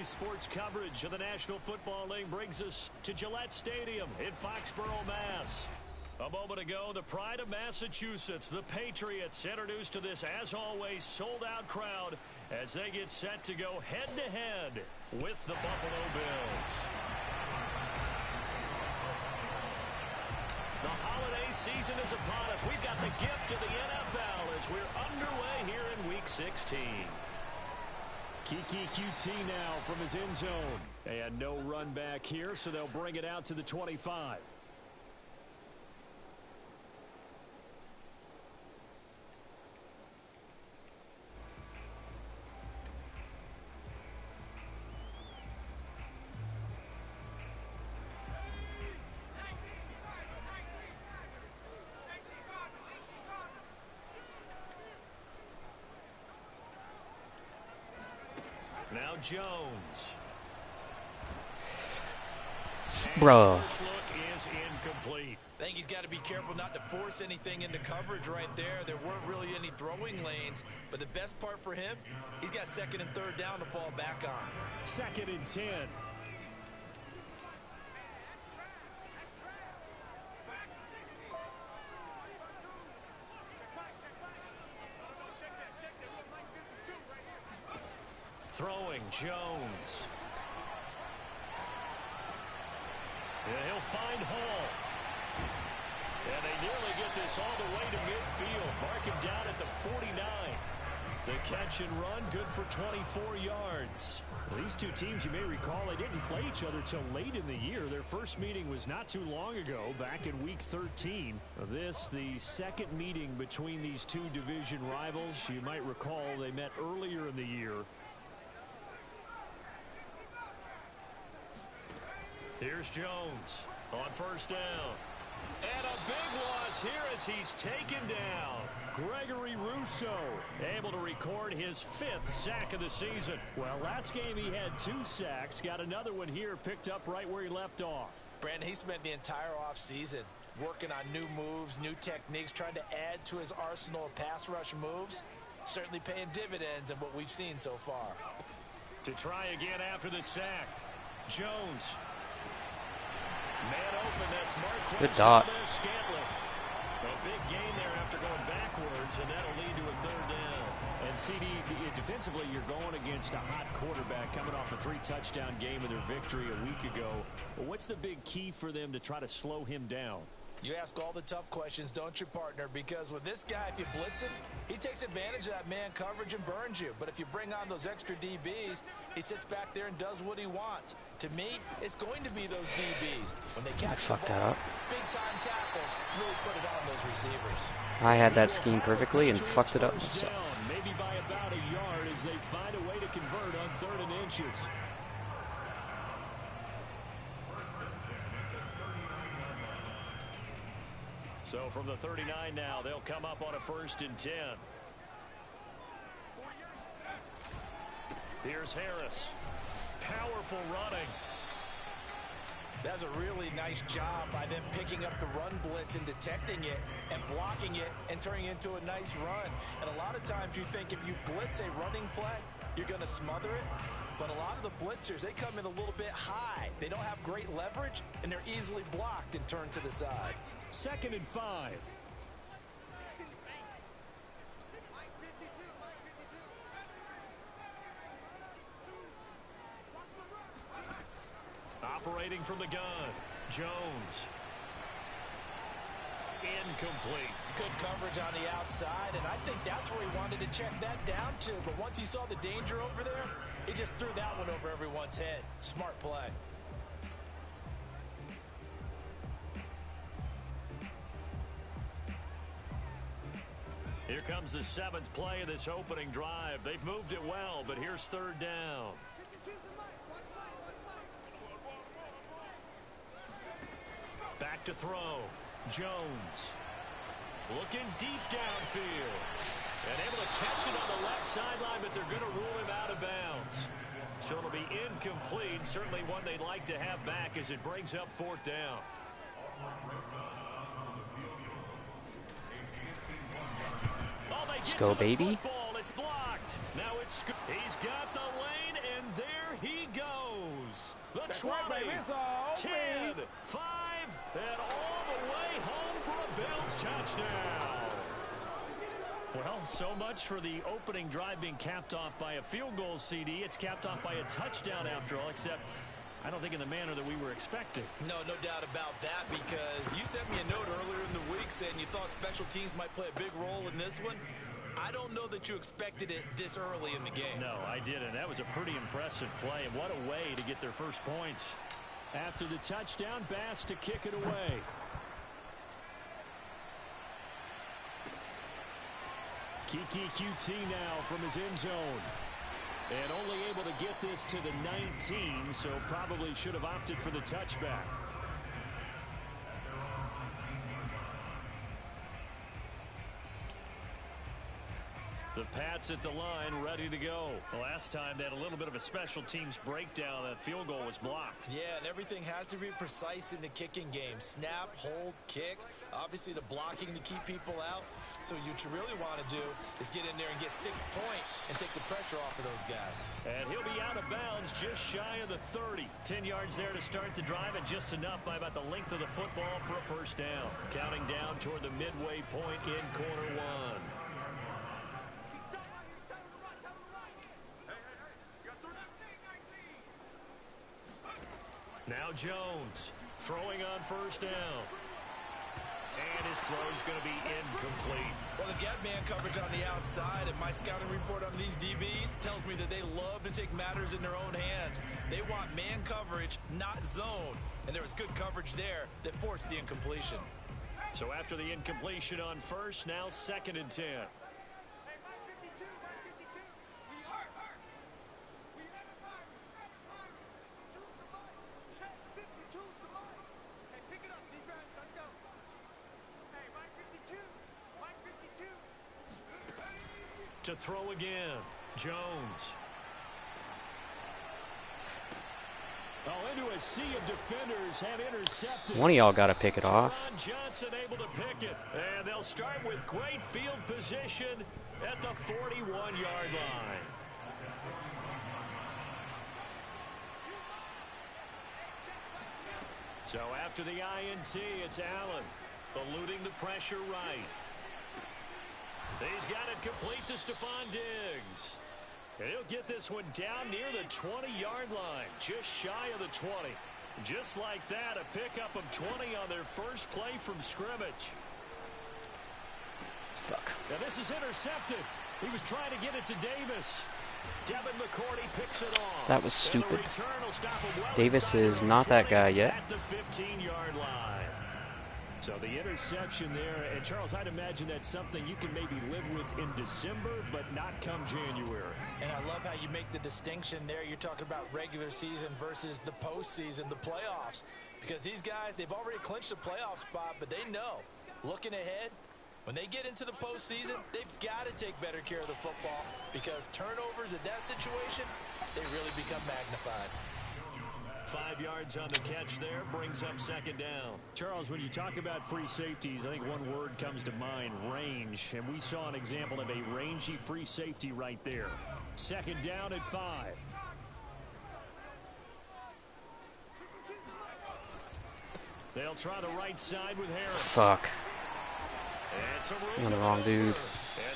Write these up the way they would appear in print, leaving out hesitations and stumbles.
Today's sports coverage of the National Football League brings us to Gillette Stadium in Foxborough, Mass. A moment ago, the pride of Massachusetts, the Patriots, introduced to this, as always, sold-out crowd as they get set to go head-to-head with the Buffalo Bills. The holiday season is upon us. We've got the gift of the NFL as we're underway here in Week 16. Kiki QT now from his end zone. And no run back here, so they'll bring it out to the 25. Now Jones. Bruh. First look is incomplete. I think he's got to be careful not to force anything into coverage right there. There weren't really any throwing lanes, but the best part for him, he's got second and third down to fall back on. 2nd and 10. Throwing Jones. And he'll find Hall. And they nearly get this all the way to midfield. Mark him down at the 49. The catch and run, good for 24 yards. Well, these two teams, you may recall, they didn't play each other till late in the year. Their first meeting was not too long ago, back in Week 13. This, the second meeting between these two division rivals. You might recall they met earlier in the year. Here's Jones on first down. And a big loss here as he's taken down. Gregory Rousseau able to record his 5th sack of the season. Well, last game he had 2 sacks. Got another one here, picked up right where he left off. Brandon, he spent the entire offseason working on new moves, new techniques, trying to add to his arsenal of pass rush moves. Certainly paying dividends in what we've seen so far. To try again after the sack. Jones. Man open, that's Mark. Good dot. A big gain there after going backwards, and that'll lead to a 3rd down. And CD, defensively, you're going against a hot quarterback coming off a 3-touchdown game of their victory a week ago. Well, what's the big key for them to try to slow him down? You ask all the tough questions, don't you, partner? Because with this guy, if you blitz him, he takes advantage of that man coverage and burns you. But if you bring on those extra DBs, he sits back there and does what he wants. To me, it's going to be those DBs. When they catch the ball, big-time tackles really put it on those receivers. I had that scheme perfectly and fucked it up myself. Maybe by about a yard as they find a way to convert on 3rd and inches. So from the 39 now, they'll come up on a 1st and 10. Here's Harris. Powerful running. That's a really nice job by them picking up the run blitz and detecting it and blocking it and turning it into a nice run. And a lot of times you think if you blitz a running play, you're going to smother it. But a lot of the blitzers, they come in a little bit high. They don't have great leverage, and they're easily blocked and turned to the side. 2nd and 5. Operating from the gun, Jones. Incomplete. Good coverage on the outside, and I think that's where he wanted to check that down to. But once he saw the danger over there, he just threw that one over everyone's head. Smart play. Here comes the 7th play of this opening drive. They've moved it well, but here's 3rd down. Back to throw. Jones. Looking deep downfield. And able to catch it on the left sideline, but they're going to rule him out of bounds. So it'll be incomplete. Certainly one they'd like to have back as it brings up 4th down. Let's go, baby. It's blocked. Now he's got the lane, and there he goes. baby. It's all 10, 5, and all the way home for a Bills touchdown. Well, so much for the opening drive being capped off by a field goal, CD. It's capped off by a touchdown after all, except I don't think in the manner that we were expecting. No doubt about that, because you sent me a note earlier in the week saying you thought special teams might play a big role in this one. I don't know that you expected it this early in the game. No, I didn't. That was a pretty impressive play, and what a way to get their first points. After the touchdown, Bass to kick it away. Kiki QT now from his end zone. And only able to get this to the 19, so probably should have opted for the touchback. The Pats at the line, ready to go. The last time they had a little bit of a special teams breakdown. That field goal was blocked. Yeah, and everything has to be precise in the kicking game. Snap, hold, kick. Obviously the blocking to keep people out. So what you really want to do is get in there and get 6 points and take the pressure off of those guys. And he'll be out of bounds just shy of the 30. 10 yards there to start the drive, and just enough by about the length of the football for a first down. Counting down toward the midway point in quarter one. Now Jones throwing on first down. And his throw is going to be incomplete. Well, they've got man coverage on the outside, and my scouting report on these DBs tells me that they love to take matters in their own hands. They want man coverage, not zone. And there was good coverage there that forced the incompletion. So after the incompletion on first, now 2nd and 10. To throw again, Jones. Oh, into a sea of defenders, have intercepted. One of y'all got to pick it off. Johnson able to pick it, and they'll start with great field position at the 41-yard line. So after the INT, it's Allen eluding the pressure right. He's got it complete to Stephon Diggs. And he'll get this one down near the 20-yard line, just shy of the 20. Just like that, a pickup of 20 on their first play from scrimmage. Fuck. Now this is intercepted. He was trying to get it to Davis. Devin McCourty picks it off. That was stupid. Well, Davis is not that guy yet. At the 15-yard line. So the interception there, and Charles, I'd imagine that's something you can maybe live with in December, but not come January. And I love how you make the distinction there. You're talking about regular season versus the postseason, the playoffs. Because these guys, they've already clinched a playoff spot, but they know, looking ahead, when they get into the postseason, they've got to take better care of the football, because turnovers in that situation, they really become magnified. 5 yards on the catch there, brings up 2nd down. Charles, when you talk about free safeties, I think one word comes to mind, range. And we saw an example of a rangy free safety right there. 2nd down at 5. They'll try the right side with Harris. Fuck. I'm on the wrong dude. And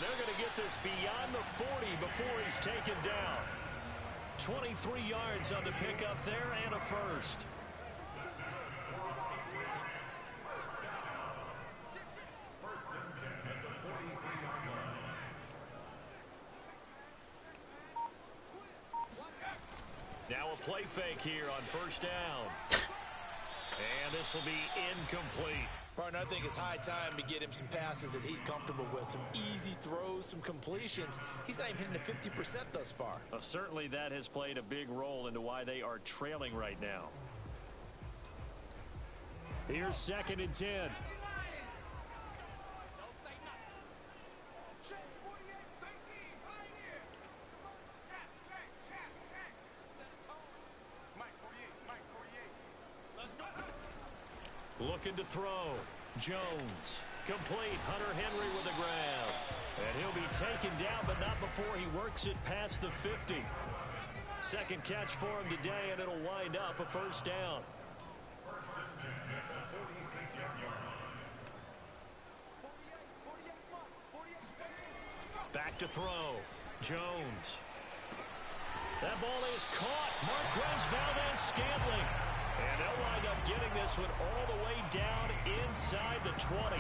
they're going to get this beyond the 40 before he's taken down. 23 yards on the pickup there and a first. Now a play fake here on first down. And this will be incomplete. Partner, I think it's high time to get him some passes that he's comfortable with. Some easy throws, some completions. He's not even hitting the 50% thus far. Certainly that has played a big role into why they are trailing right now. Here's 2nd and 10. Looking to throw. Jones. Complete. Hunter Henry with a grab. And he'll be taken down, but not before he works it past the 50. Second catch for him today, and it'll wind up a first down. Back to throw. Jones. That ball is caught. Marquez Valdez-Scantling. And they'll wind up getting this one all the way down inside the 20.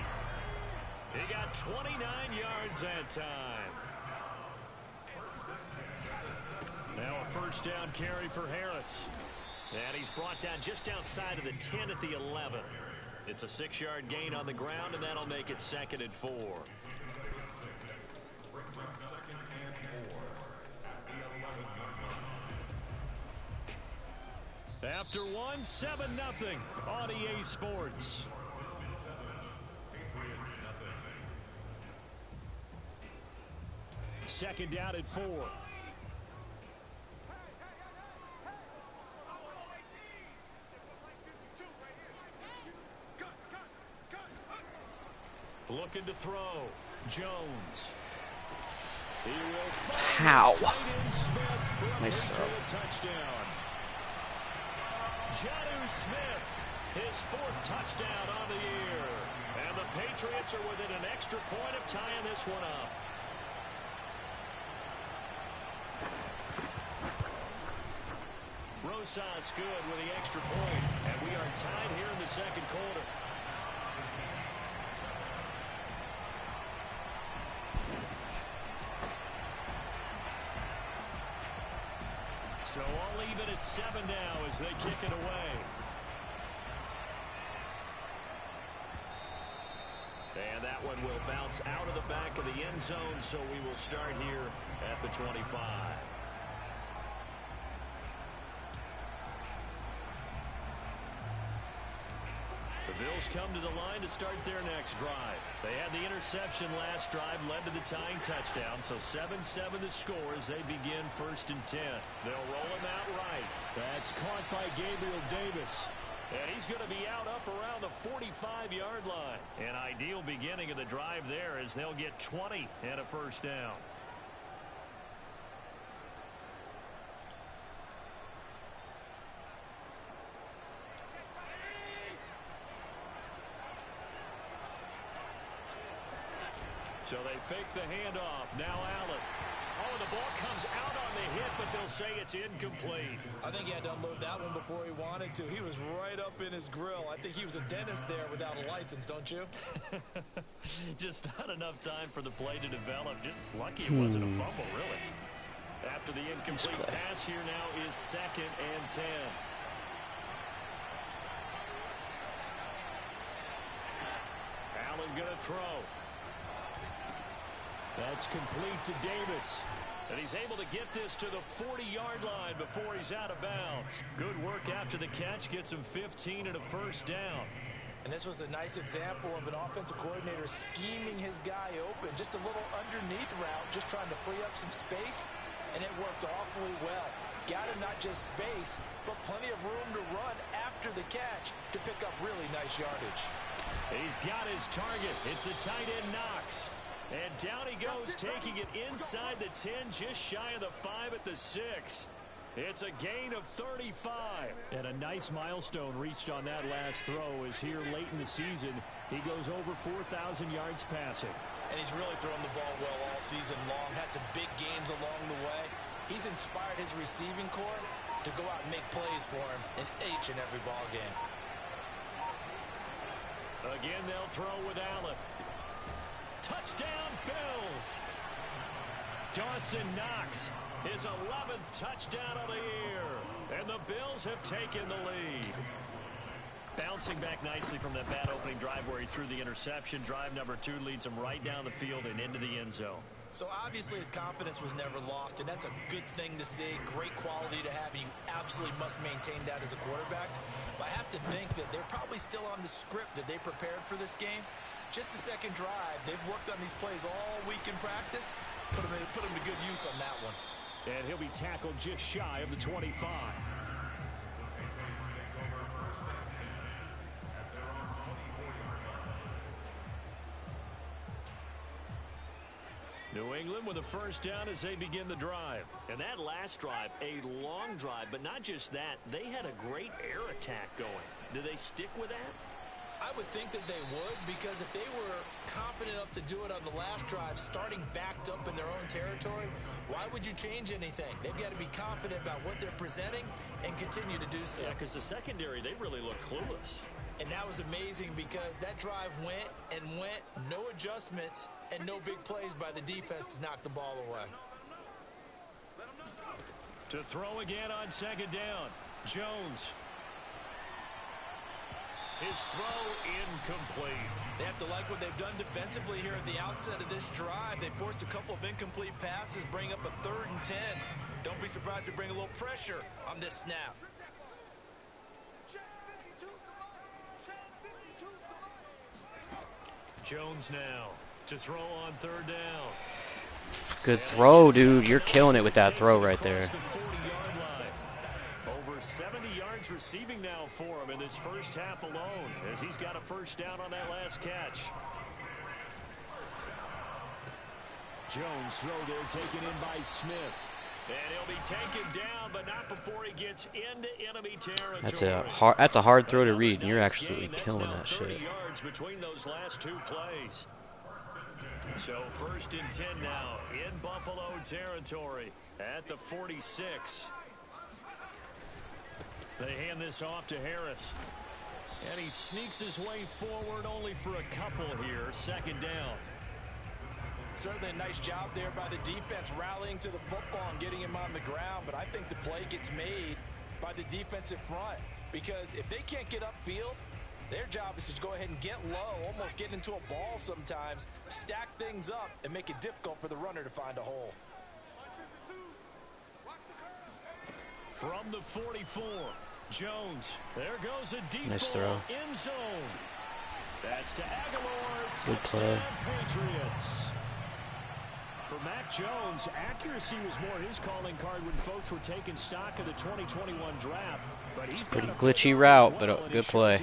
He got 29 yards that time. Now a first down carry for Harris. And he's brought down just outside of the 10 at the 11. It's a 6-yard gain on the ground, and that'll make it 2nd and 4. After one, 7-0 on EA Sports. Second down at 4. Looking to throw. Jones. He will How? Nice throw. Touchdown. Jonnu Smith, his 4th touchdown on the year. And the Patriots are within an extra point of tying this one up. Rosas good with the extra point. And we are tied here in the second quarter. So all even at 7 now as they kick it away. And that one will bounce out of the back of the end zone, so we will start here at the 25. The Bills come to the line to start their next drive. They had the interception last drive, led to the tying touchdown, so 7-7 the score as they begin 1st and 10. They'll roll him out right. That's caught by Gabriel Davis. And he's going to be out up around the 45-yard line. An ideal beginning of the drive there as they'll get 20 and a first down. So they fake the handoff. Now Allen. Oh, the ball comes out on the hit, but they'll say it's incomplete. I think he had to unload that one before he wanted to. He was right up in his grill. I think he was a dentist there without a license, don't you? Just not enough time for the play to develop. Just lucky it wasn't a fumble, really. After the incomplete pass, here now is 2nd and 10. Allen gonna throw. That's complete to Davis. And he's able to get this to the 40-yard line before he's out of bounds. Good work after the catch. Gets him 15 and a first down. And this was a nice example of an offensive coordinator scheming his guy open. Just a little underneath route, just trying to free up some space. And it worked awfully well. Got him not just space, but plenty of room to run after the catch to pick up really nice yardage. He's got his target. It's the tight end Knox. And down he goes, taking it inside the 10, just shy of the 5 at the 6. It's a gain of 35. And a nice milestone reached on that last throw as here late in the season, he goes over 4,000 yards passing. And he's really thrown the ball well all season long. Had some big games along the way. He's inspired his receiving corps to go out and make plays for him in each and every ball game. Again, they'll throw with Allen. Touchdown, Bills. Dawson Knox, his 11th touchdown of the year. And the Bills have taken the lead. Bouncing back nicely from that bad opening drive where he threw the interception. Drive number 2 leads him right down the field and into the end zone. So obviously his confidence was never lost, and that's a good thing to see. Great quality to have, and you absolutely must maintain that as a quarterback. But I have to think that they're probably still on the script that they prepared for this game. Just the second drive. They've worked on these plays all week in practice. Put them to good use on that one. And he'll be tackled just shy of the 25. New England Cleveland with a first down as they begin the drive. And that last drive, a long drive, but not just that. They had a great air attack going. Do they stick with that? I would think that they would, because if they were confident enough to do it on the last drive, starting backed up in their own territory, why would you change anything? They've got to be confident about what they're presenting and continue to do so. Yeah, because the secondary, they really look clueless. And that was amazing because that drive went and went, no adjustments, and no big plays by the defense to knock the ball away. To throw again on second down, Jones. His throw incomplete. They have to like what they've done defensively here at the outset of this drive. They forced a couple of incomplete passes, bring up a 3rd and 10. Don't be surprised to bring a little pressure on this snap. Jones now to throw on 3rd down. Good throw, dude. You're killing it with that throw right there. Over 70 yards receiving now for him in this first half alone, as he's got a first down on that last catch. Jones throw there taken in by Smith. And he'll be taken down, but not before he gets into enemy territory. That's a hard throw to read, and you're absolutely killing that shit. 30 yards between those last 2 plays. So 1st and 10 now in Buffalo territory at the 46. They hand this off to Harris. And he sneaks his way forward only for a couple here. 2nd down. Certainly a nice job there by the defense rallying to the football and getting him on the ground. But I think the play gets made by the defensive front. Because if they can't get upfield, their job is to go ahead and get low, almost get into a ball sometimes, stack things up, and make it difficult for the runner to find a hole. From the 44, Jones. There goes a deep nice ball throw. End zone. That's to Aguilar. Good play. Patriots. For Mac Jones, accuracy was more his calling card when folks were taking stock of the 2021 draft. But he's pretty glitchy route, but a good play.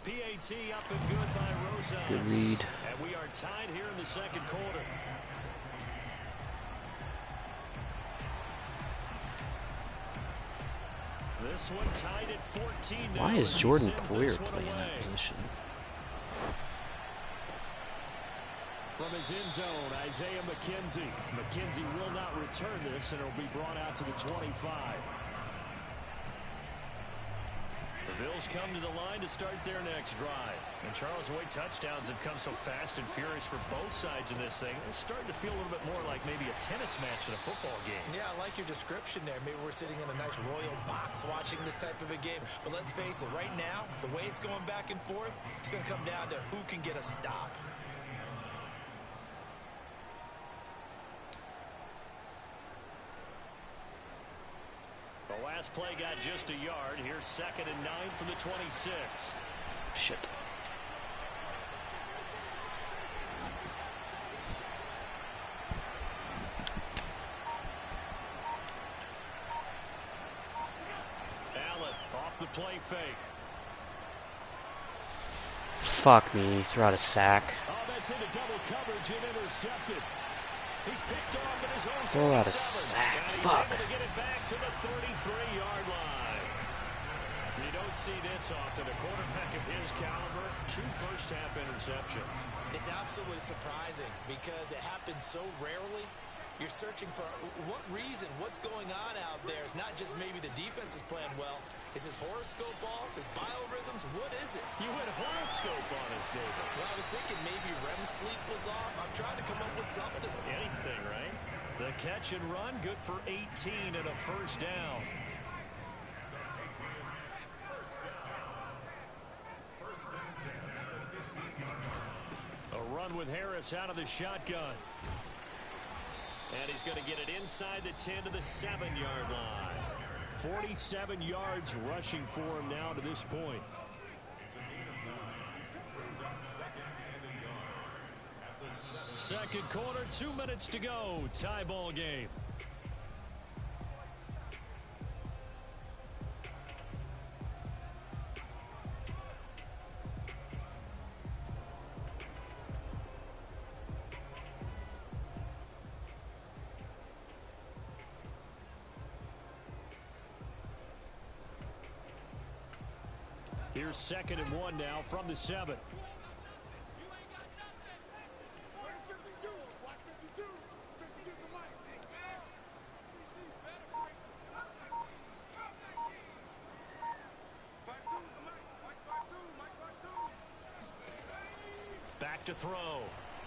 PAT up and good by Rosa. Good read. And we are tied here in the 2nd quarter. This one tied at 14 now. Why is Jordan Poyer playing that position? From his end zone, Isaiah McKenzie. McKenzie will not return this, and it'll be brought out to the 25. The Bills come to the line to start their next drive. And Charles, the way touchdowns have come so fast and furious for both sides in this thing, it's starting to feel a little bit more like maybe a tennis match in a football game. Yeah, I like your description there. Maybe we're sitting in a nice royal box watching this type of a game. But let's face it, right now, the way it's going back and forth, it's going to come down to who can get a stop. The last play got just a yard. Here's 2nd and 9 from the 26. Shit. Allen off the play fake. Fuck me. Throw out a sack. Oh, that's into double coverage and intercepted. He's picked off at his own 47. Throw out a sack. And he's Fuck. able to get it back to the 33-yard line. You don't see this often. A quarterback of his caliber, 2 first-half interceptions. It's absolutely surprising because it happens so rarely. You're searching for what reason, what's going on out there. It's not just maybe the defense is playing well. Is his horoscope off? His biorhythms? What is it? You went horoscope on us, David. Well, I was thinking maybe REM sleep was off. I'm trying to come up with something. Anything, right? The catch and run, good for 18 and a first down. A run with Harris out of the shotgun. And he's going to get it inside the 10 to the 7-yard line. 47 yards rushing for him now to this point. Second quarter, 2 minutes to go. Tie ball game. Here's 2nd and 1 now from the 7. Back to throw.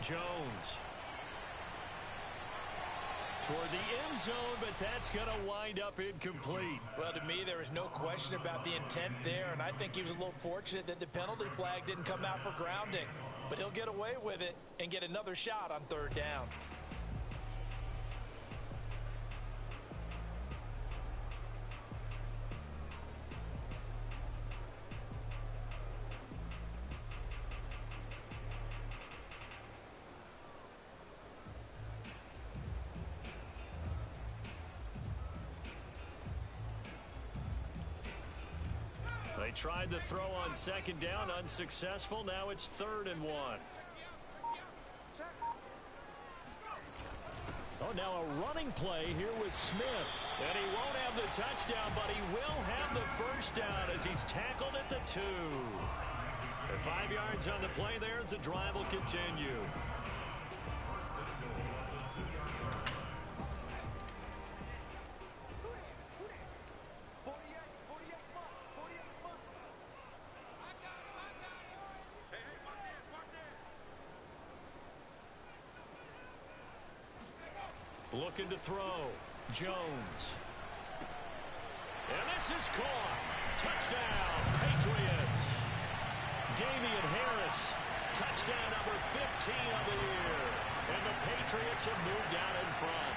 Jones. Toward the end zone, but that's going to wind up incomplete. Well, to me, there is no question about the intent there, and I think he was a little fortunate that the penalty flag didn't come out for grounding. But he'll get away with it and get another shot on 3rd down. They tried the throw on 2nd down, unsuccessful. Now it's 3rd and 1. Oh, now a running play here with Smith. And he won't have the touchdown, but he will have the first down as he's tackled at the 2. And 5 yards on the play there as the drive will continue. Looking to throw. Jones. And this is caught. Touchdown, Patriots. Damian Harris. Touchdown number 15 of the year. And the Patriots have moved out in front.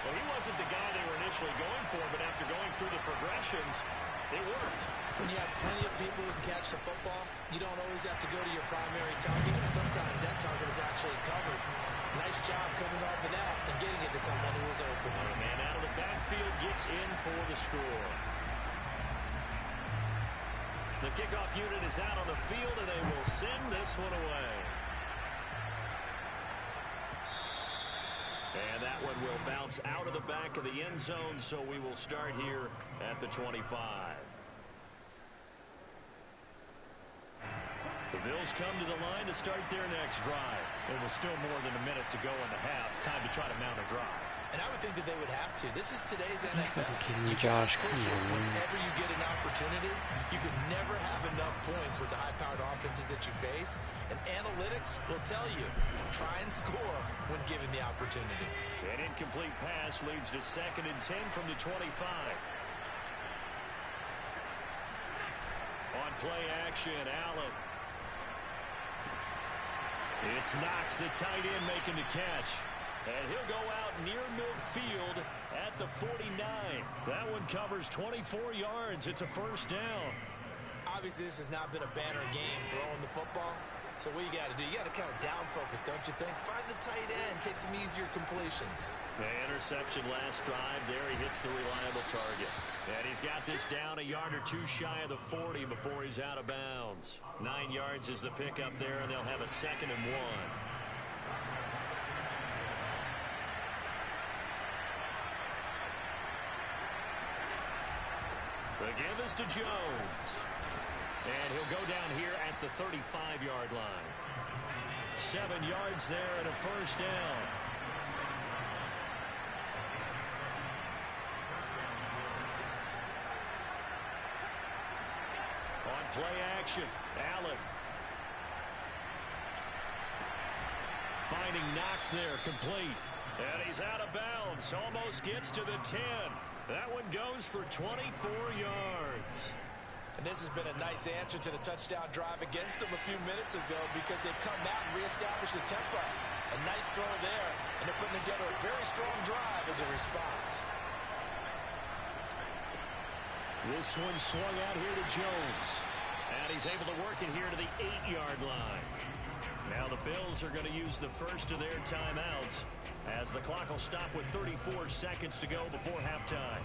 Well, he wasn't the guy they were initially going for, but after going through the progressions, it worked. When you have plenty of people who can catch the football, you don't always have to go to your primary target, and sometimes that target is actually covered. Nice job coming off of that and getting it to someone who was open. And a man out of the backfield gets in for the score. The kickoff unit is out on the field, and they will send this one away. And that one will bounce out of the back of the end zone, so we will start here at the 25. The Bills come to the line to start their next drive. There was still more than a minute to go in the half. Time to try to mount a drive. And I would think that they would have to. This is today's NFL. Kidding me, Josh? Come on. Whenever you get an opportunity, you can never have enough points with the high-powered offenses that you face. And analytics will tell you, try and score when given the opportunity. An incomplete pass leads to 2nd and 10 from the 25. On play action, Allen. It's Knox, the tight end, making the catch. And he'll go out near midfield at the 49. That one covers 24 yards. It's a first down. Obviously, this has not been a banner game throwing the football. So what you got to do, you got to kind of down focus, don't you think? Find the tight end, take some easier completions. The interception last drive. There he hits the reliable target. And he's got this down a yard or two shy of the 40 before he's out of bounds. 9 yards is the pickup there, and they'll have a 2nd and 1. The give is to Jones. And he'll go down here at the 35-yard line. 7 yards there and a first down. On play action, Allen. Finding Knox there, complete. And he's out of bounds, almost gets to the 10. That one goes for 24 yards. And this has been a nice answer to the touchdown drive against them a few minutes ago because they've come out and reestablished the tempo. A nice throw there, and they're putting together a very strong drive as a response. This one swung out here to Jones. And he's able to work it here to the 8-yard line. Now the Bills are going to use the first of their timeouts as the clock will stop with 34 seconds to go before halftime.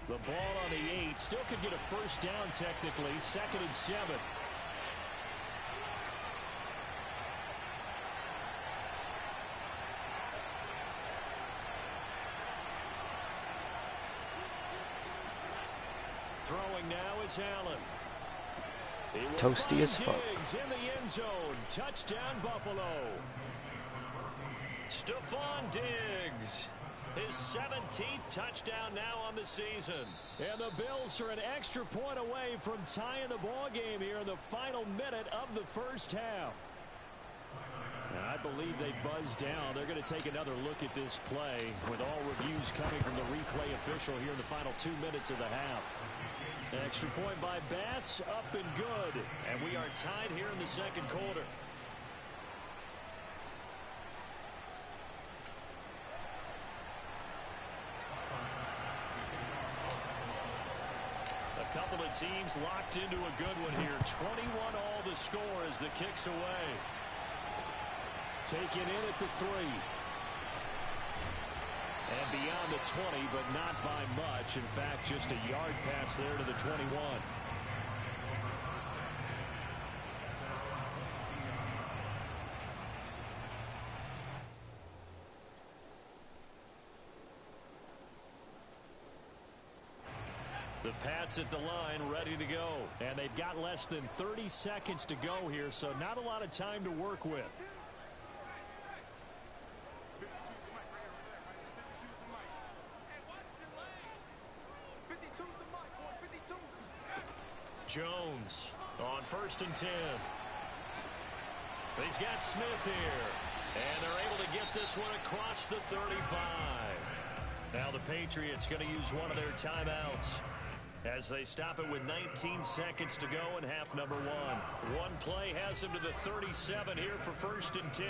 The ball on the 8. Still could get a first down technically. 2nd and 7. now is Allen. Toasty as fuck. Diggs in the end zone. Touchdown, Buffalo. Stephon Diggs. His 17th touchdown now on the season. And the Bills are an extra point away from tying the ball game here in the final minute of the first half. And I believe they buzzed down. They're going to take another look at this play with all reviews coming from the replay official here in the final 2 minutes of the half. An extra point by Bass, up and good. And we are tied here in the second quarter. A couple of teams locked into a good one here. 21 all the score as the kick's away. Taken in at the 3. And beyond the 20, but not by much. In fact, just a yard pass there to the 21. The Pats at the line ready to go. And they've got less than 30 seconds to go here, so not a lot of time to work with. Jones on 1st and 10. He's got Smith here. And they're able to get this one across the 35. Now the Patriots going to use one of their timeouts as they stop it with 19 seconds to go in half number 1. One play has them to the 37 here for 1st and 10.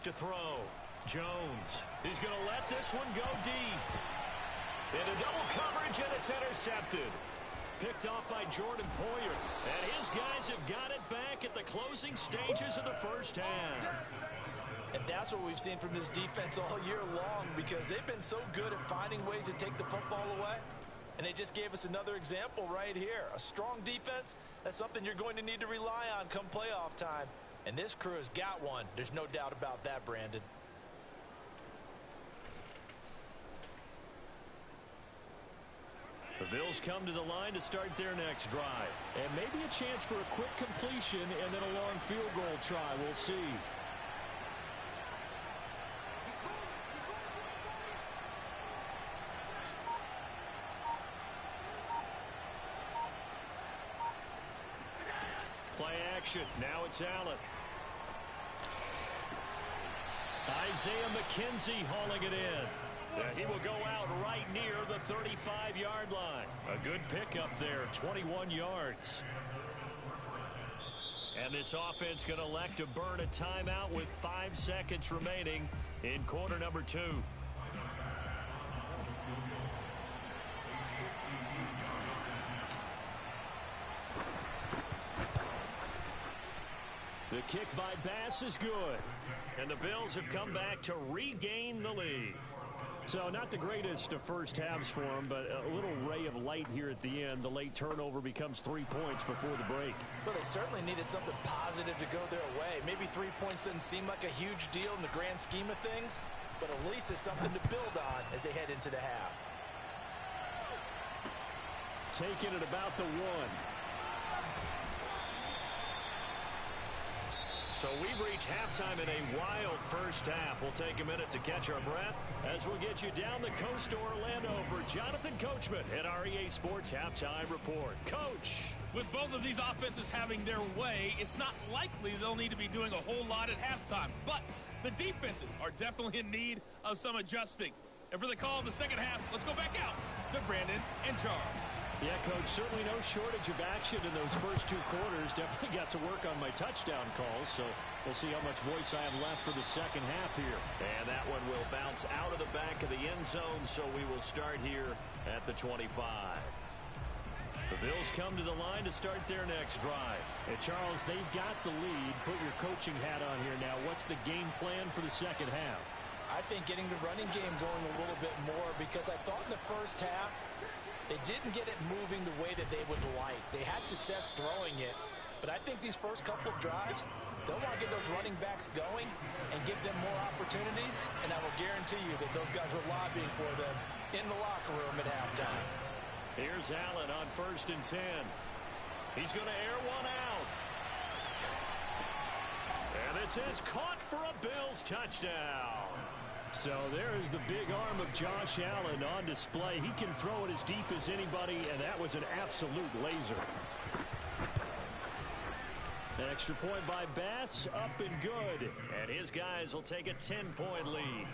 To throw. Jones. He's going to let this one go deep. Into double coverage, and it's intercepted. Picked off by Jordan Poyer. And his guys have got it back at the closing stages of the first half. And that's what we've seen from this defense all year long, because they've been so good at finding ways to take the football away. And they just gave us another example right here. A strong defense, that's something you're going to need to rely on come playoff time. And this crew has got one. There's no doubt about that, Brandon. The Bills come to the line to start their next drive. And maybe a chance for a quick completion and then a long field goal try. We'll see. Play action. Now it's Allen. Isaiah McKenzie hauling it in. He will go out right near the 35-yard line. A good pickup there, 21 yards. And this offense going to elect to burn a timeout with 5 seconds remaining in quarter number 2. The kick by Bass is good. And the Bills have come back to regain the lead. So not the greatest of first halves for them, but a little ray of light here at the end. The late turnover becomes 3 points before the break. Well, they certainly needed something positive to go their way. Maybe 3 points doesn't seem like a huge deal in the grand scheme of things, but at least it's something to build on as they head into the half. Taking it about the 1. So we've reached halftime in a wild first half. We'll take a minute to catch our breath as we'll get you down the coast to Orlando for Jonathan Coachman at our EA Sports Halftime Report. Coach. With both of these offenses having their way, it's not likely they'll need to be doing a whole lot at halftime. But the defenses are definitely in need of some adjusting. And for the call of the second half, let's go back out to Brandon and Charles. Yeah, Coach, certainly no shortage of action in those first 2 quarters. Definitely got to work on my touchdown calls, so we'll see how much voice I have left for the second half here. And that one will bounce out of the back of the end zone, so we will start here at the 25. The Bills come to the line to start their next drive. And Charles, they've got the lead. Put your coaching hat on here now. What's the game plan for the second half? I think getting the running game going a little bit more, because I thought in the first half they didn't get it moving the way that they would like. They had success throwing it, but I think these first couple of drives, they'll want to get those running backs going and give them more opportunities, and I will guarantee you that those guys were lobbying for them in the locker room at halftime. Here's Allen on 1st and 10. He's going to air one out. And this is caught for a Bills touchdown. So there's the big arm of Josh Allen on display. He can throw it as deep as anybody, and that was an absolute laser. An extra point by Bass, up and good. And his guys will take a 10-point lead.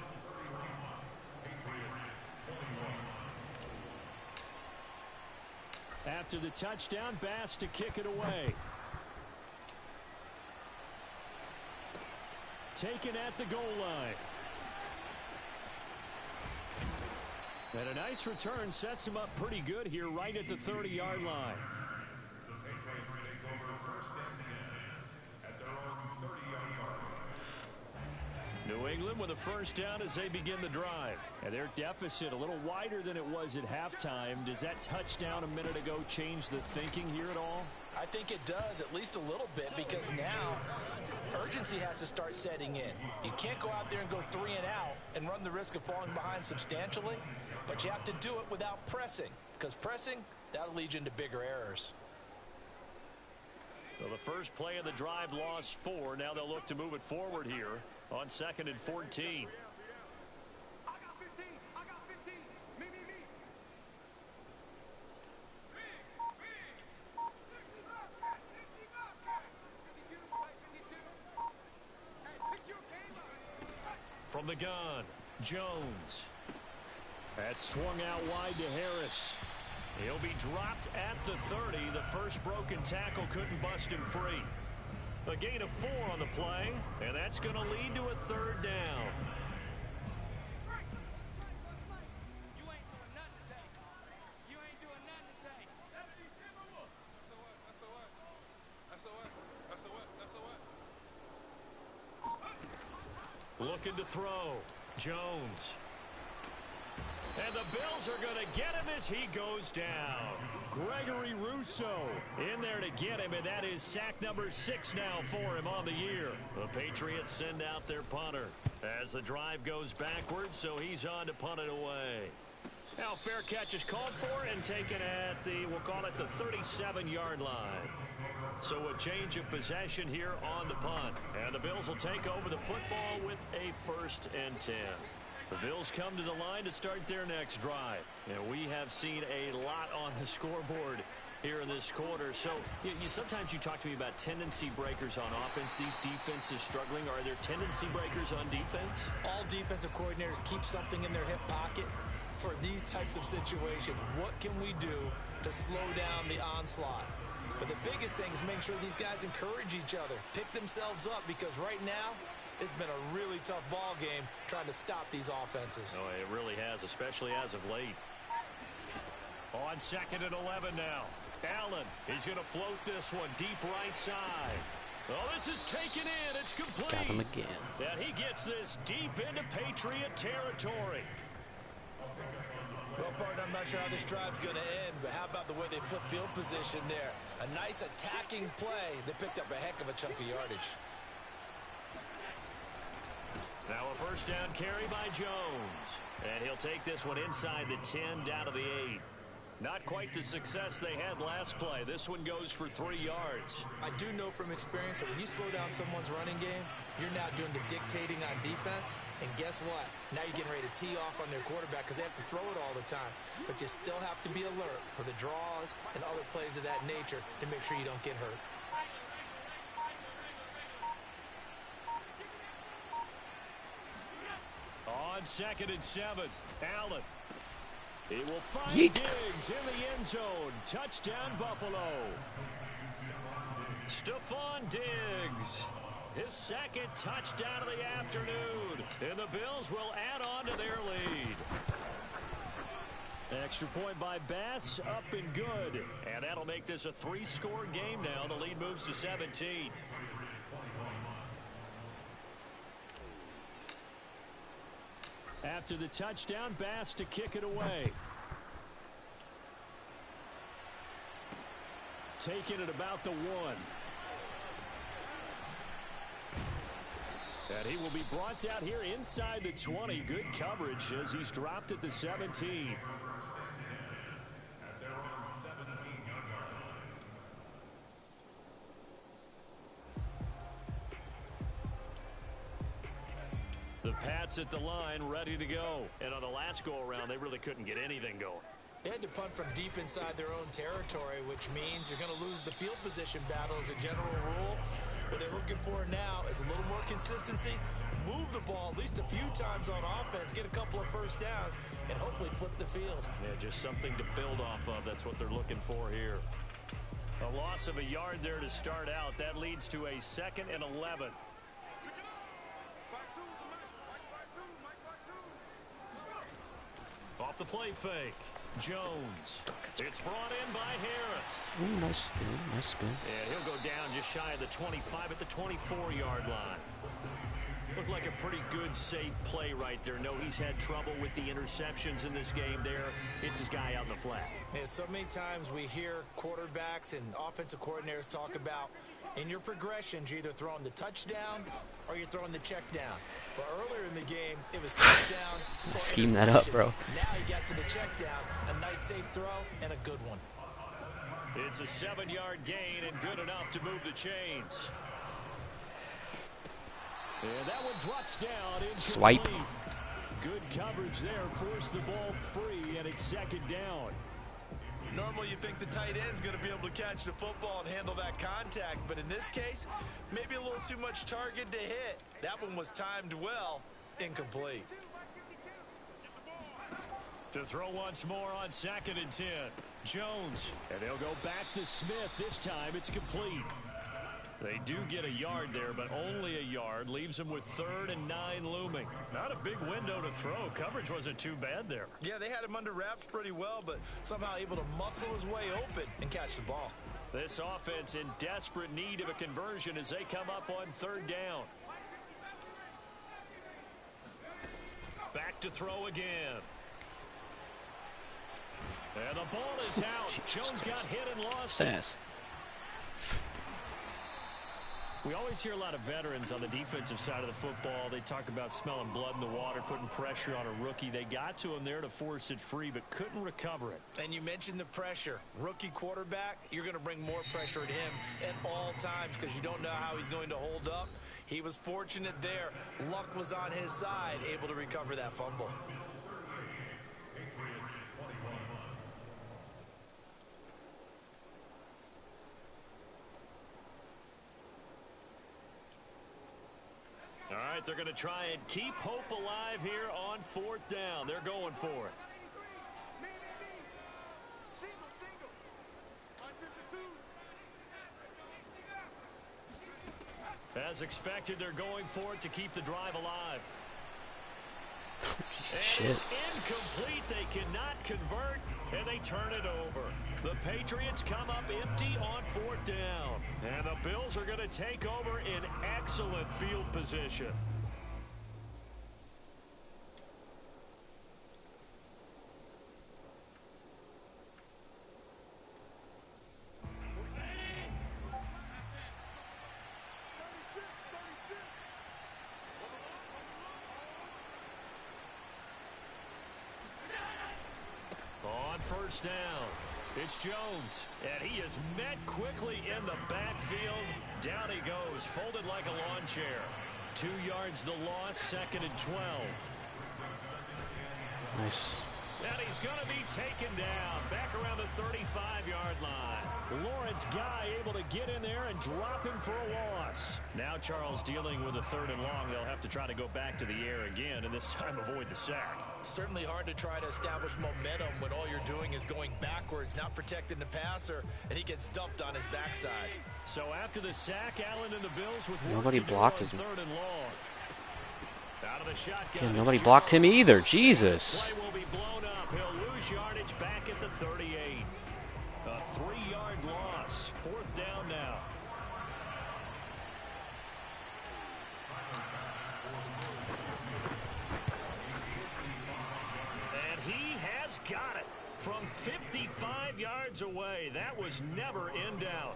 After the touchdown, Bass to kick it away. Taken at the goal line. And a nice return sets him up pretty good here right at the 30-yard line. New England with a first down as they begin the drive. And their deficit a little wider than it was at halftime. Does that touchdown a minute ago change the thinking here at all? I think it does, at least a little bit, because now urgency has to start setting in. You can't go out there and go 3 and out and run the risk of falling behind substantially, but you have to do it without pressing, because pressing, that'll lead you into bigger errors. Well, the first play of the drive lost 4. Now they'll look to move it forward here on 2nd and 14. From the gun, Jones. That swung out wide to Harris. He'll be dropped at the 30. The first broken tackle couldn't bust him free. A gain of 4 on the play, and that's going to lead to a 3rd down. Looking to throw. Jones. And the Bills are going to get him as he goes down. Gregory Rousseau in there to get him, and that is sack number 6 now for him on the year. The Patriots send out their punter as the drive goes backwards, so he's on to punt it away. Now fair catch is called for and taken at the, we'll call it the 37-yard line. So a change of possession here on the punt. And the Bills will take over the football with a 1st and 10. The Bills come to the line to start their next drive. And we have seen a lot on the scoreboard here in this quarter. So sometimes you talk to me about tendency breakers on offense. These defenses struggling. Are there tendency breakers on defense? All defensive coordinators keep something in their hip pocket for these types of situations. What can we do to slow down the onslaught? But the biggest thing is make sure these guys encourage each other, pick themselves up, because right now it's been a really tough ball game trying to stop these offenses. Oh, it really has, especially as of late. On 2nd and 11 now. Allen, he's going to float this one deep right side. Oh, this is taken in. It's complete. Got him again. And he gets this deep into Patriot territory. Well, partner, I'm not sure how this drive's going to end, but how about the way they flip field position there? A nice attacking play. They picked up a heck of a chunk of yardage. Now a first down carry by Jones. And he'll take this one inside the 10 down to the 8. Not quite the success they had last play. This one goes for 3 yards. I do know from experience that when you slow down someone's running game, you're now doing the dictating on defense. And guess what? Now you're getting ready to tee off on their quarterback because they have to throw it all the time. But you still have to be alert for the draws and other plays of that nature to make sure you don't get hurt. On 2nd and 7, Allen. He will find Yeet. Diggs in the end zone. Touchdown, Buffalo. Stephon Diggs. His 2nd touchdown of the afternoon. And the Bills will add on to their lead. Extra point by Bass, up and good. And that'll make this a 3-score game now. The lead moves to 17. After the touchdown, Bass to kick it away. Taking it about the 1. And he will be brought out here inside the 20. Good coverage as he's dropped at the 17. The Pats at the line, ready to go. And on the last go-around, they really couldn't get anything going. They had to punt from deep inside their own territory, which means you're going to lose the field position battle as a general rule. What they're looking for now is a little more consistency, move the ball at least a few times on offense, get a couple of first downs, and hopefully flip the field. Yeah, just something to build off of. That's what they're looking for here. A loss of a yard there to start out. That leads to a 2nd and 11. Off the play fake. Jones. It's brought in by Harris. Ooh, nice spin, nice spin. And he'll go down just shy of the 25 at the 24-yard line. Looked like a pretty good, safe play right there. No, he's had trouble with the interceptions in this game there. It's his guy out in the flat. Yeah, so many times we hear quarterbacks and offensive coordinators talk about in your progressions, you're either throwing the touchdown or you're throwing the check down. But earlier in the game, it was touchdown or scheme that up, bro. Now he got to the check down, a nice safe throw and a good one. It's a 7-yard gain and good enough to move the chains. And that one drops down. Swipe. Good coverage there. Forced the ball free, and it's 2nd down. Normally you think the tight end's going to be able to catch the football and handle that contact, but in this case, maybe a little too much target to hit. That one was timed well, incomplete. To throw once more on 2nd and 10. Jones. And they'll go back to Smith. This time it's complete. They do get a yard there, but only a yard. Leaves them with 3rd and 9 looming. Not a big window to throw. Coverage wasn't too bad there. Yeah, they had him under wraps pretty well, but somehow able to muscle his way open and catch the ball. This offense in desperate need of a conversion as they come up on 3rd down. Back to throw again. And the ball is out. Jones got hit and lost it. We always hear a lot of veterans on the defensive side of the football. They talk about smelling blood in the water, putting pressure on a rookie. They got to him there to force it free, but couldn't recover it. And you mentioned the pressure. Rookie quarterback, you're going to bring more pressure at him at all times because you don't know how he's going to hold up. He was fortunate there. Luck was on his side, able to recover that fumble. All right, they're going to try and keep hope alive here on 4th down. They're going for it. As expected, they're going for it to keep the drive alive. And it's incomplete. They cannot convert, and they turn it over. The Patriots come up empty on 4th down. And the Bills are going to take over in excellent field position. On 1st down, it's Jones, and he is met quickly in the backfield. Down he goes, folded like a lawn chair. 2 yards the loss, 2nd and 12. Nice. And he's going to be taken down back around the 35-yard line. Lawrence Guy able to get in there and drop him for a loss. Now Charles dealing with a 3rd and long. They'll have to try to go back to the air again and this time avoid the sack. Certainly hard to try to establish momentum when all you're doing is going backwards, not protecting the passer, and he gets dumped on his backside. So after the sack, Allen and the Bills with nobody blocked his 3rd and long. Out of the shotgun. Yeah, nobody blocked him either. Jesus. Play will be blown up. He'll lose yardage yards back at the 38. A 3-yard loss. 4th down now. And he has got it from 55 yards away. That was never in doubt.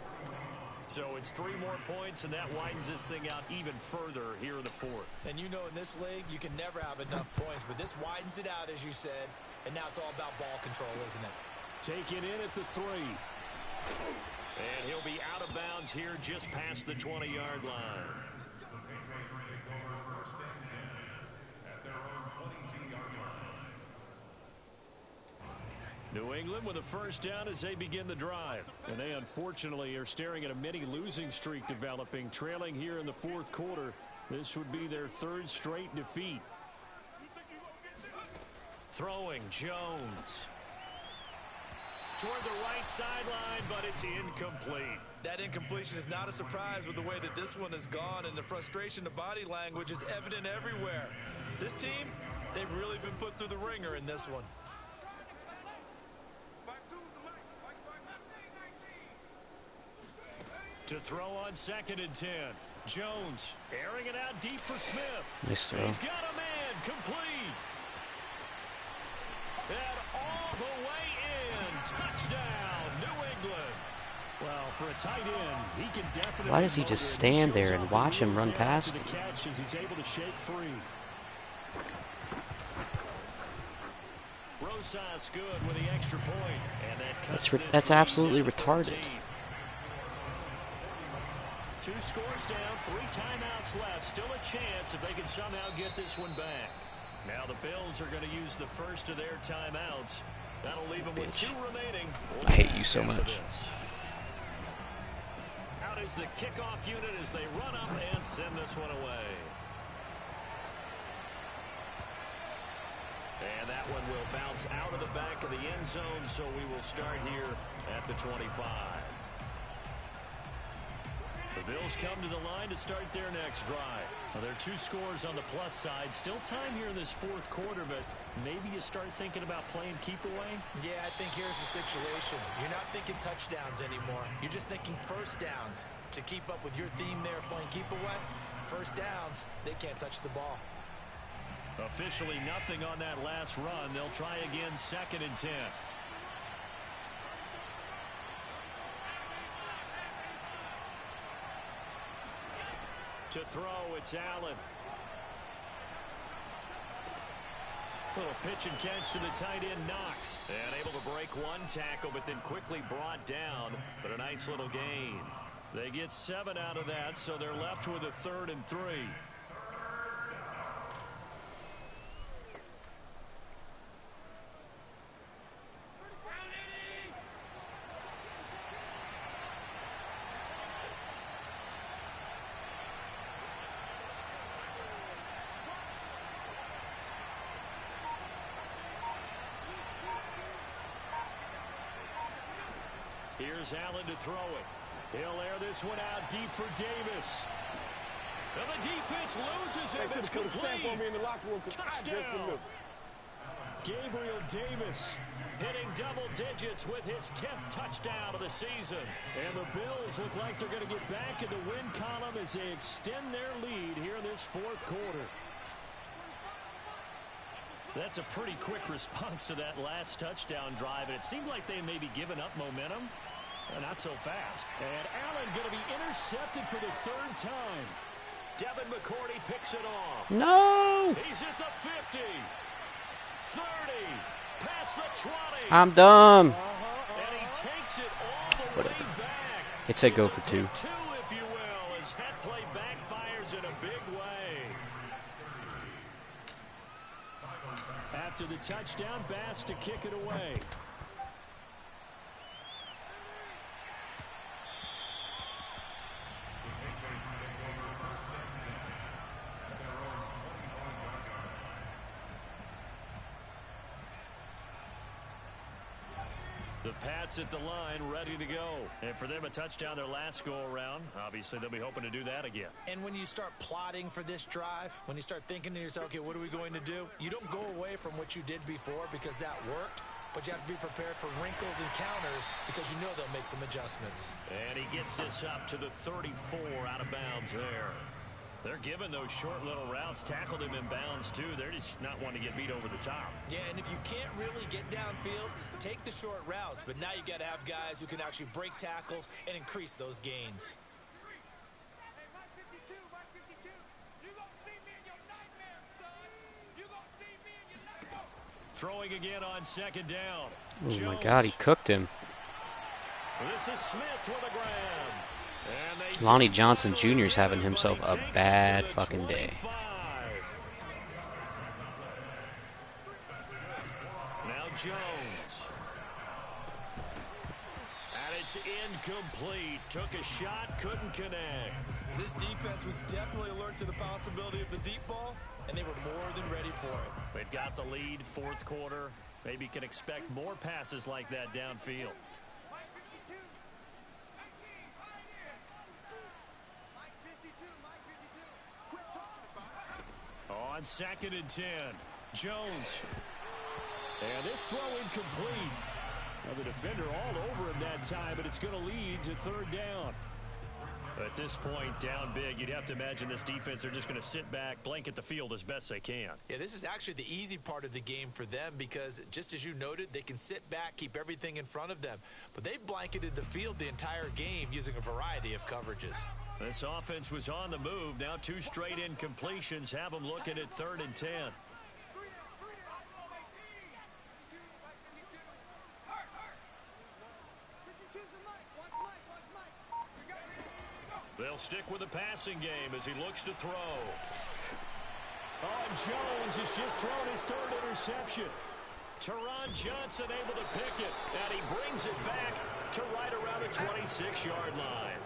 So it's 3 more points, and that widens this thing out even further here in the 4th. And you know, in this league, you can never have enough points, but this widens it out, as you said, and now it's all about ball control, isn't it? Take it in at the 3. And he'll be out of bounds here just past the 20-yard line. New England with a 1st down as they begin the drive. And they unfortunately are staring at a mini losing streak developing, trailing here in the 4th quarter. This would be their 3rd straight defeat. Throwing Jones. Toward the right sideline, but it's incomplete. That incompletion is not a surprise with the way that this one has gone, and the frustration of body language is evident everywhere. This team, they've really been put through the ringer in this one. To throw on 2nd and 10. Jones airing it out deep for Smith. Nice throw. He's got a man complete. And all the way in. Touchdown, New England. Well, for a tight end, he can definitely. Why does he just stand there and watch him run past him? Catch as he's able to shake free. Rosas good with the extra point. And that cuts That's absolutely retarded. 2 scores down, 3 timeouts left. Still a chance if they can somehow get this one back. Now the Bills are going to use the first of their timeouts. That'll leave them with 2 remaining. I hate you so much. Out is the kickoff unit as they run up and send this one away. And that one will bounce out of the back of the end zone, so we will start here at the 25. The Bills come to the line to start their next drive. Well, there are 2 scores on the plus side. Still time here in this 4th quarter, but maybe you start thinking about playing keep away? Yeah, I think here's the situation. You're not thinking touchdowns anymore. You're just thinking 1st downs. To keep up with your theme there, playing keep away, 1st downs, they can't touch the ball. Officially nothing on that last run. They'll try again 2nd and 10. To throw, it's Allen. Little pitch and catch to the tight end, Knox. And able to break 1 tackle, but then quickly brought down. But a nice little gain. They get 7 out of that, so they're left with a 3rd and 3. Here's Allen to throw it. He'll air this one out deep for Davis. And the defense loses it. It's complete. Touchdown. Gabriel Davis hitting double digits with his 10th touchdown of the season. And the Bills look like they're going to get back in the win column as they extend their lead here in this 4th quarter. That's a pretty quick response to that last touchdown drive, and it seemed like they may be giving up momentum. Not so fast. And Allen going to be intercepted for the 3rd time. Devin McCourty picks it off. No! He's at the 50. 30. Past the 20. I'm dumb. And he takes it all the way back. It said go for 2. 2, if you will, as that play backfires in a big way. After the touchdown, Bass to kick it away. The Pats at the line, ready to go. And for them, a touchdown their last go-around. Obviously, they'll be hoping to do that again. And when you start plotting for this drive, when you start thinking to yourself, okay, what are we going to do? You don't go away from what you did before because that worked. but you have to be prepared for wrinkles and counters because you know they'll make some adjustments. And he gets this up to the 34 out of bounds there. They're giving those short little routes, tackled him in bounds too. They're just not wanting to get beat over the top. Yeah, and if you can't really get downfield, take the short routes. But now you got to have guys who can actually break tackles and increase those gains. Throwing again on second down. Oh my God, he cooked him. This is Smith with a grab. Lonnie Johnson Jr. is having himself a bad fucking day. Now Jones. And it's incomplete. Took a shot, couldn't connect. This defense was definitely alert to the possibility of the deep ball, and they were more than ready for it. They've got the lead, fourth quarter. Maybe can expect more passes like that downfield. On 2nd and 10, Jones. And this throw incomplete. Now the defender all over him that time, but it's going to lead to third down. At this point, down big, you'd have to imagine this defense, they're just going to sit back, blanket the field as best they can. Yeah, this is actually the easy part of the game for them because, just as you noted, they can sit back, keep everything in front of them. But they've blanketed the field the entire game using a variety of coverages. This offense was on the move. Now 2 straight incompletions have them looking at 3rd and 10. They'll stick with the passing game as he looks to throw. Oh, and Jones has just thrown his 3rd interception. Teron Johnson able to pick it, and he brings it back to right around the 26-yard line.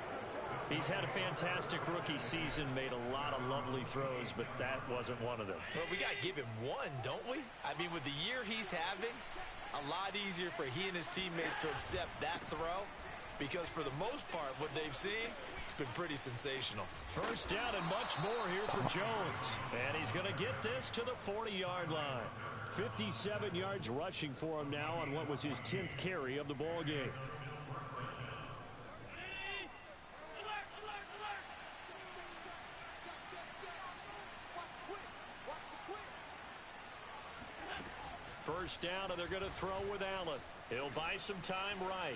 He's had a fantastic rookie season, made a lot of lovely throws, but that wasn't one of them. Well, we got to give him one, don't we? I mean, with the year he's having, a lot easier for he and his teammates to accept that throw because for the most part, what they've seen, it's been pretty sensational. First down and much more here for Jones. And he's going to get this to the 40-yard line. 57 yards rushing for him now on what was his 10th carry of the ball game. First down, and they're going to throw with Allen. He'll buy some time right.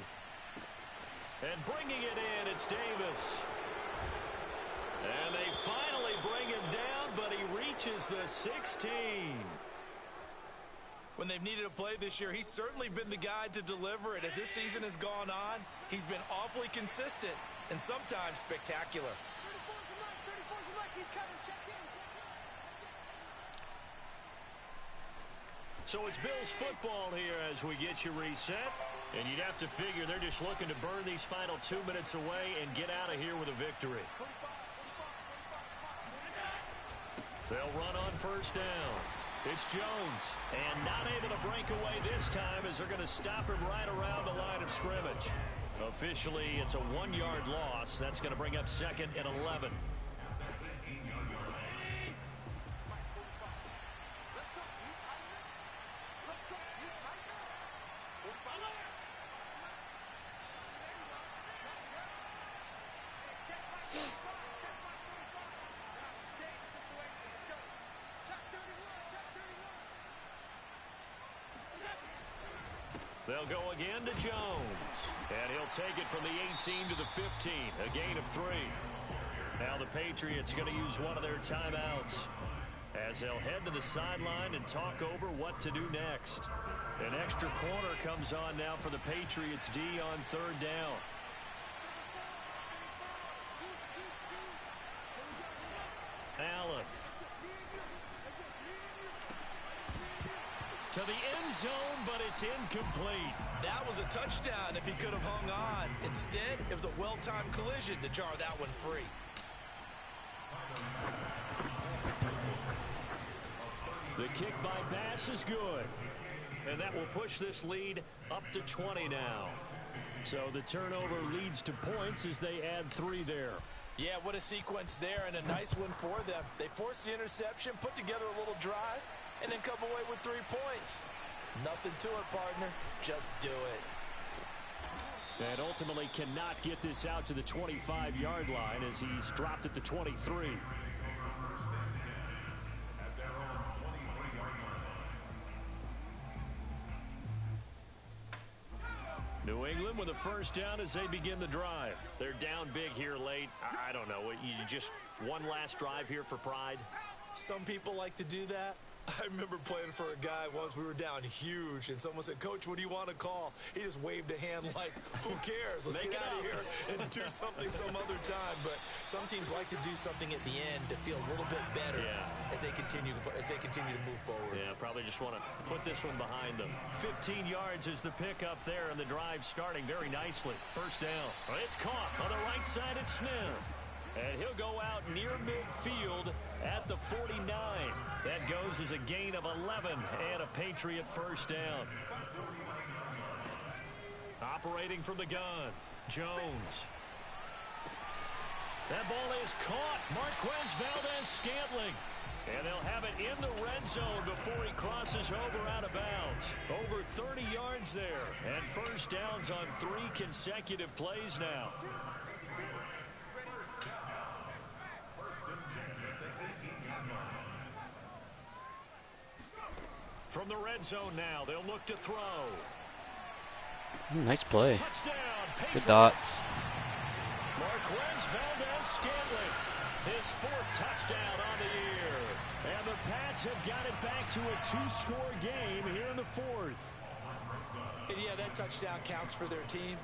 And bringing it in, it's Davis. And they finally bring him down, but he reaches the 16. When they've needed a play this year, he's certainly been the guy to deliver it. As this season has gone on, he's been awfully consistent and sometimes spectacular. So it's Bills football here as we get you reset. And you'd have to figure they're just looking to burn these final 2 minutes away and get out of here with a victory. They'll run on first down. It's Jones. And not able to break away this time as they're going to stop him right around the line of scrimmage. Officially, it's a 1-yard loss. That's going to bring up 2nd and 11. They'll go again to Jones. And he'll take it from the 18 to the 15. A gain of 3. Now the Patriots are going to use one of their timeouts as they'll head to the sideline and talk over what to do next. An extra corner comes on now for the Patriots D on 3rd down. Allen. To the end zone, but it's incomplete. That was a touchdown if he could have hung on. Instead, it was a well-timed collision to jar that one free. The kick by Bass is good. And that will push this lead up to 20 now. So the turnover leads to points as they add 3 there. Yeah, what a sequence there and a nice one for them. They forced the interception, put together a little drive, and then come away with 3 points. Nothing to it, partner. Just do it. And ultimately cannot get this out to the 25-yard line as he's dropped at the 23. New England with a first down as they begin the drive. They're down big here late. I don't know. You just one last drive here for pride? Some people like to do that. I remember playing for a guy once. We were down huge, and someone said, "Coach, what do you want to call?" He just waved a hand like, "Who cares? Let's get out of here and do something some other time." But some teams like to do something at the end to feel a little bit better as they continue to move forward. Yeah, probably just want to put this one behind them. 15 yards is the pickup there, and the drive starting very nicely. First down. It's caught on the right side at Smith. And he'll go out near midfield at the 49. That goes as a gain of 11 and a Patriot first down. Operating from the gun, Jones. That ball is caught. Marquez Valdez-Scantling. And they'll have it in the red zone before he crosses over out of bounds. Over 30 yards there. And first downs on 3 consecutive plays now. From the red zone now, they'll look to throw. Nice play. Touchdown, good dot. Marquez Valdez-Scantling, his 4th touchdown on the year. And the Pats have got it back to a 2-score game here in the 4th. And yeah, that touchdown counts for their team.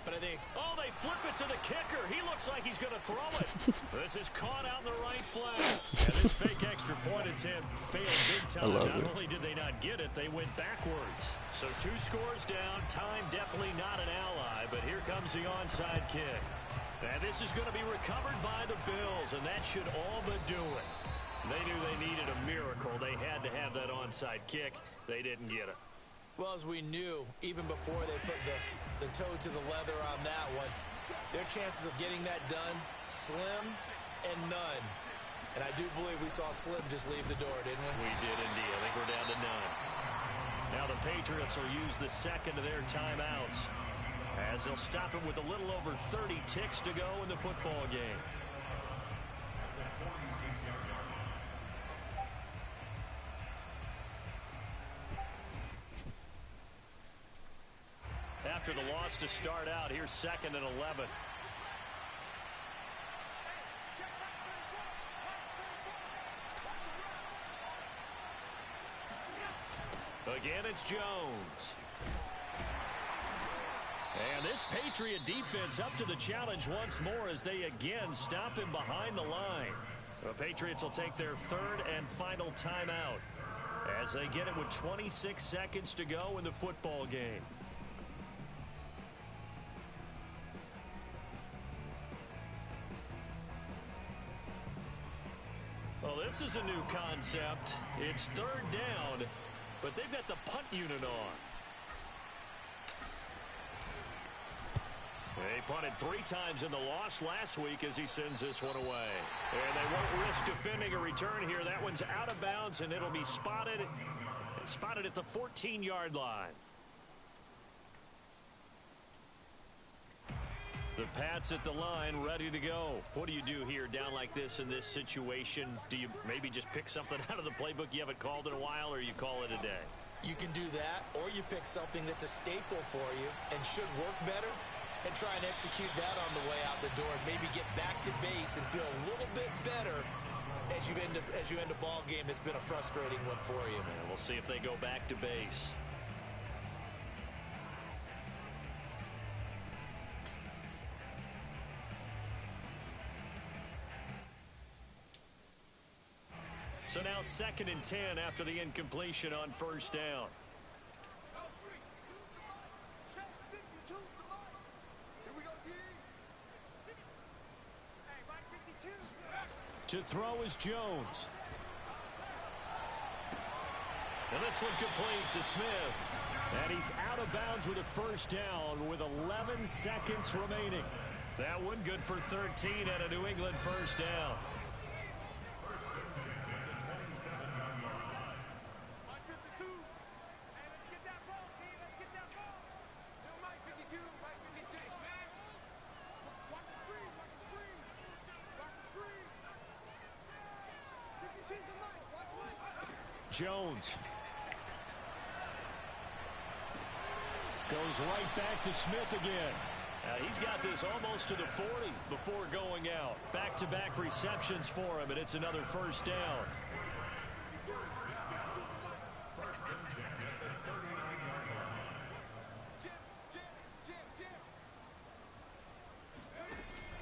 But I think... Oh, they flip it to the kicker. He looks like he's going to throw it. This is caught out in the right flat. And this fake extra point attempt failed big time. Not only did they not get it, they went backwards. So 2 scores down. Time definitely not an ally. But here comes the onside kick. And this is going to be recovered by the Bills. And that should all but do it. They knew they needed a miracle. They had to have that onside kick. They didn't get it. Well, as we knew, even before they put the toe to the leather on that one, their chances of getting that done, slim and none. And I do believe we saw Slim just leave the door, didn't we? We did indeed. I think we're down to none. Now the Patriots will use the second of their timeouts as they'll stop him with a little over 30 ticks to go in the football game. After the loss to start out, here's 2nd and 11. Again, it's Jones. And this Patriot defense up to the challenge once more as they again stop him behind the line. The Patriots will take their 3rd and final timeout as they get it with 26 seconds to go in the football game. Well, this is a new concept. It's 3rd down, but they've got the punt unit on. They punted 3 times in the loss last week as he sends this one away. And they won't risk defending a return here. That one's out of bounds, and it'll be spotted at the 14-yard line. The Pats at the line, ready to go. What do you do here down like this in this situation? Do you maybe just pick something out of the playbook you haven't called in a while, or you call it a day? You can do that, or you pick something that's a staple for you and should work better and try and execute that on the way out the door and maybe get back to base and feel a little bit better as you end a ball game that's been a frustrating one for you. And we'll see if they go back to base. So now 2nd and 10 after the incompletion on 1st down. To throw is Jones. And this one complete to Smith. And he's out of bounds with a first down with 11 seconds remaining. That one good for 13 and a New England first down. Jones. Goes right back to Smith again. He's got this almost to the 40 before going out. Back-to-back receptions for him, and it's another first down.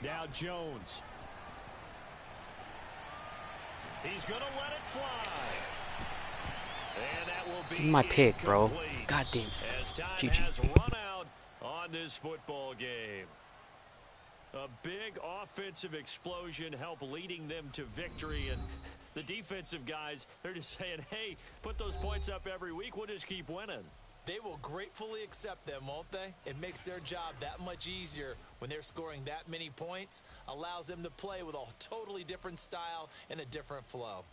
Now Jones. He's going to let it fly. And that will be My pick, bro. incomplete. God damn. As time GG. has run out on this football game. A big offensive explosion helped leading them to victory. And the defensive guys, they're just saying, hey, put those points up every week. We'll just keep winning. They will gratefully accept them, won't they? It makes their job that much easier when they're scoring that many points. Allows them to play with a totally different style and a different flow.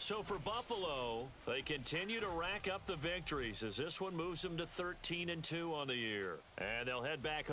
So for Buffalo, they continue to rack up the victories as this one moves them to 13-2 on the year. And they'll head back home.